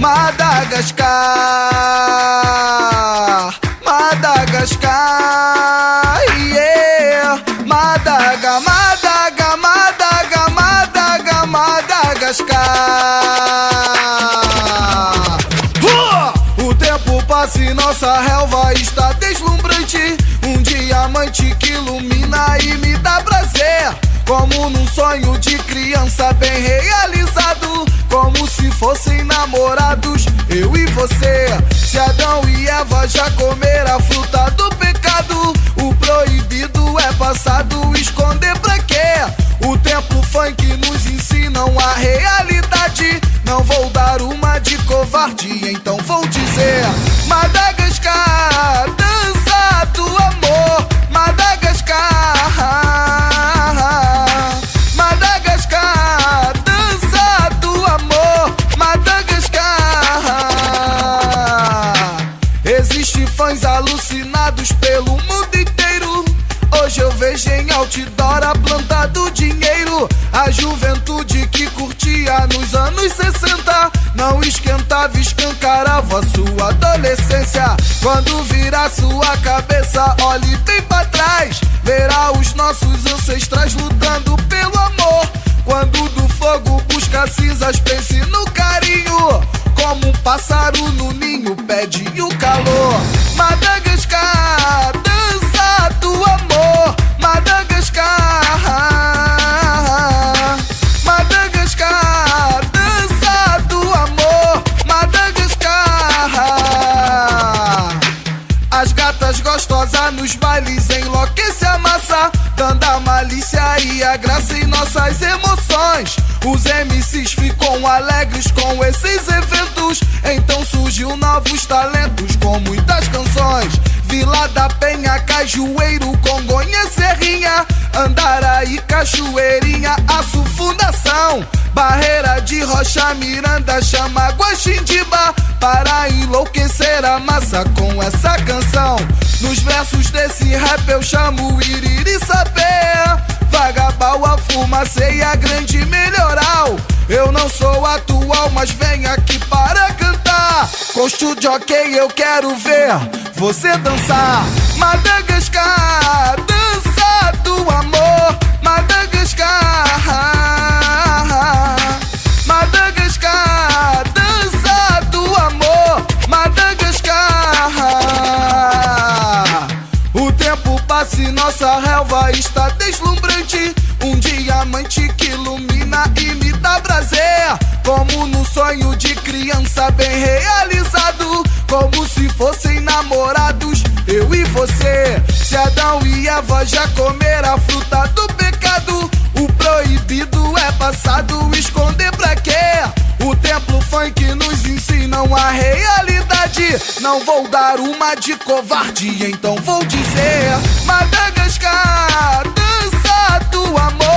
Madagascar, Madagascar, yeah. Madagascar. O tempo passa e nossa relva está deslumbrante. Um diamante que ilumina e me dá prazer, como num sonho de criança bem realizado, como se fossem namorados, eu e você. Se Adão e Eva já comeram a fruta do pecado, o proibido é passado, esconder pra quê? O tempo funk nos ensinam a realidade. Não vou dar uma de covarde, então vou dizer: Madagascar, dança do amor. Madagascar, Madagascar, dança do amor. Madagascar. Existem fãs alucinados pelo mundo inteiro. Hoje eu vejo em outdoor a planta do dinheiro. A juventude que curtia nos anos 60 não esquentava, escancarava sua adolescência. Quando virar sua cabeça, olhe bem pra trás, verá os nossos ancestrais lutando pelo amor. Quando do fogo busca cinzas, pense no carinho. Como um pássaro no ninho pede o calor. Madagascar, dança do amor. Madagascar, Madagascar, dança do amor. Madagascar. As gatas gostosas nos bailes enlouquecem a massa, dando a malícia e a graça em nossas emoções. Os MCs ficam alegres com esses eventos, então surgiu novos talentos com muitas canções. Vila da Penha, Cajueiro, Congonha, Serrinha, Andaraí, Cachoeirinha, Aço, Fundação, Barreira de Rocha, Miranda, chama Guaxindiba, para enlouquecer a massa com essa canção. Nos versos desse rap eu chamo Iriri Saber, Vagabaua, Fumaceia, Grande Melhoral. Eu não sou atual, mas vem aqui para cantar. Com estúdio ok, eu quero ver você dançar. Madagascar, dança do amor. Madagascar, Madagascar, dança do amor. Madagascar. O tempo passa e nossa relva está deslumbrante. Um diamante que ilumina e me dá prazer, como num sonho de criança bem realizado, como se fossem namorados, eu e você. Se Adão e Eva já comeram a fruta do pecado, o proibido é passado, esconder pra quê? O templo funk nos ensinam a realidade. Não vou dar uma de covarde, então vou dizer: Madagascar, dança do amor.